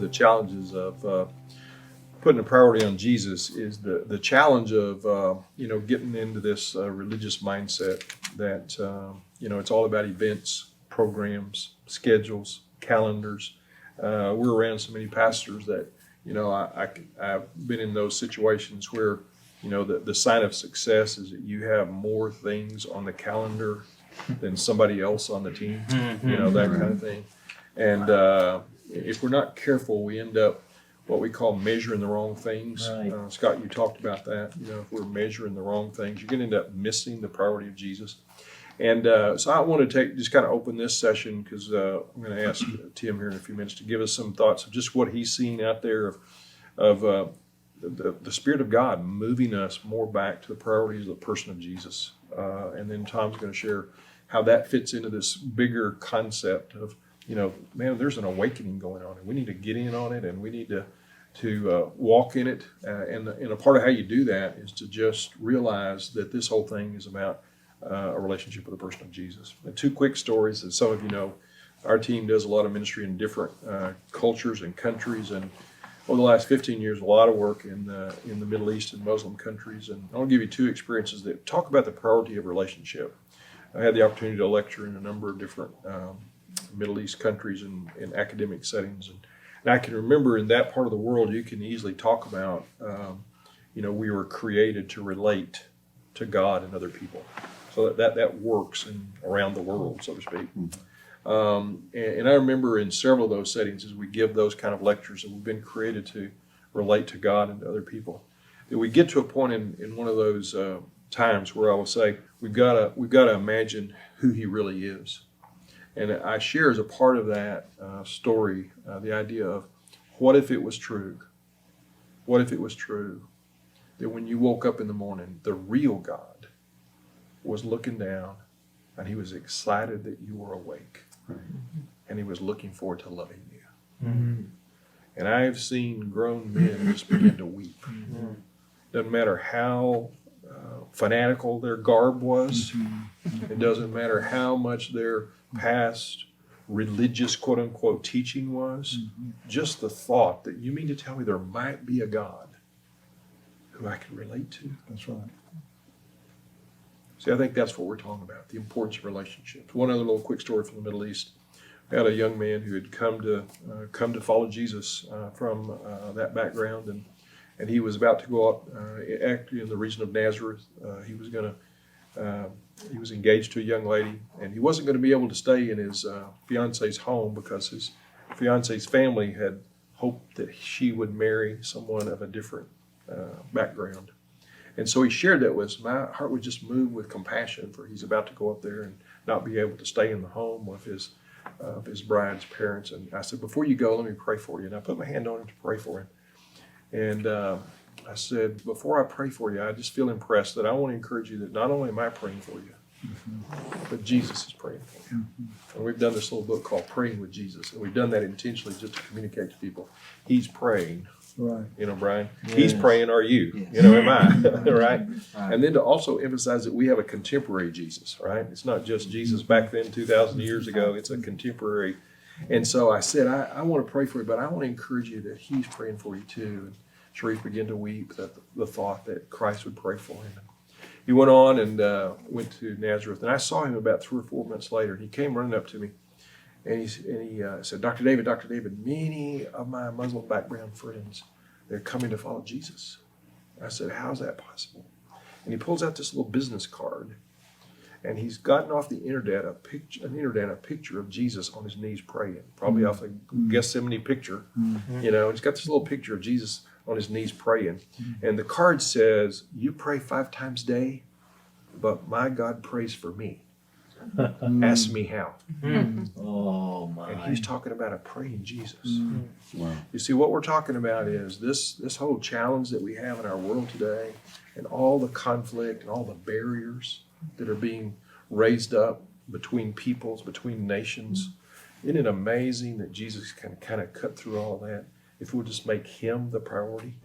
the challenges of putting a priority on Jesus is the challenge of getting into this religious mindset that it's all about events, programs, schedules, calendars. We're around so many pastors that I've been in those situations where the sign of success is that you have more things on the calendar than somebody else on the team, that kind of thing. And if we're not careful, we end up what we call measuring the wrong things. Right. Scott, you talked about that. If we're measuring the wrong things, you're going to end up missing the priority of Jesus. And so I want to just kind of open this session because I'm going to ask Tim here in a few minutes to give us some thoughts of just what he's seen out there of the Spirit of God moving us more back to the priorities of the person of Jesus. And then Tom's going to share how that fits into this bigger concept of, man, there's an awakening going on, and we need to get in on it, and we need to walk in it. And a part of how you do that is to just realize that this whole thing is about a relationship with the person of Jesus. And two quick stories, as some of you know, our team does a lot of ministry in different cultures and countries, and over the last 15 years, a lot of work in the Middle East and Muslim countries. And I'll give you two experiences that talk about the priority of relationship. I had the opportunity to lecture in a number of different Middle East countries and in academic settings. And I can remember in that part of the world, you can easily talk about, we were created to relate to God and other people. So that works around the world, so to speak. And I remember in several of those settings, as we give those kind of lectures, that we've been created to relate to God and to other people, that we get to a point in one of those times where I will say, we've got to imagine who He really is. And I share as a part of that story the idea of what if it was true? What if it was true that when you woke up in the morning, the real God was looking down and He was excited that you were awake, and He was looking forward to loving you. Mm-hmm. And I have seen grown men just begin to weep. Mm-hmm. Doesn't matter how fanatical their garb was. Mm-hmm. It doesn't matter how much their past religious quote-unquote teaching was. Mm-hmm. Just the thought that you mean to tell me there might be a God who I can relate to. That's right. See, I think that's what we're talking about, the importance of relationships. One other little quick story from the Middle East. I had a young man who had come to follow Jesus from that background, and he was about to go up, actually in the region of Nazareth. He was engaged to a young lady, and he wasn't going to be able to stay in his fiance's home because his fiance's family had hoped that she would marry someone of a different background. And so he shared that with us. My heart was just moved with compassion, for he's about to go up there and not be able to stay in the home of his bride's parents. And I said, before you go, let me pray for you. And I put my hand on him to pray for him. And I said, before I pray for you, I just feel impressed that I want to encourage you that not only am I praying for you, but Jesus is praying for you. And we've done this little book called Praying with Jesus. And we've done that intentionally just to communicate to people. He's praying. Right. Brian, yes. He's praying, are you? Yes. Am I? Right? And then to also emphasize that we have a contemporary Jesus, right? It's not just Jesus back then 2,000 years ago. It's a contemporary. And so I said, I want to pray for you, but I want to encourage you that He's praying for you too. And Sharif began to weep at the thought that Christ would pray for him. He went on and went to Nazareth. And I saw him about 3 or 4 months later. And he came running up to me. And he said, Dr. David, many of my Muslim background friends, they're coming to follow Jesus. I said, how's that possible? And he pulls out this little business card, and he's gotten off the internet a picture of Jesus on his knees praying, probably off a Gethsemane picture. Mm-hmm. He's got this little picture of Jesus on his knees praying. Mm-hmm. And the card says, you pray 5 times a day, but my God prays for me. Ask me how. Oh my! And he's talking about a praying Jesus. Wow! You see, what we're talking about is this whole challenge that we have in our world today, and all the conflict and all the barriers that are being raised up between peoples, between nations. Isn't it amazing that Jesus can kind of cut through all of that if we'll just make Him the priority?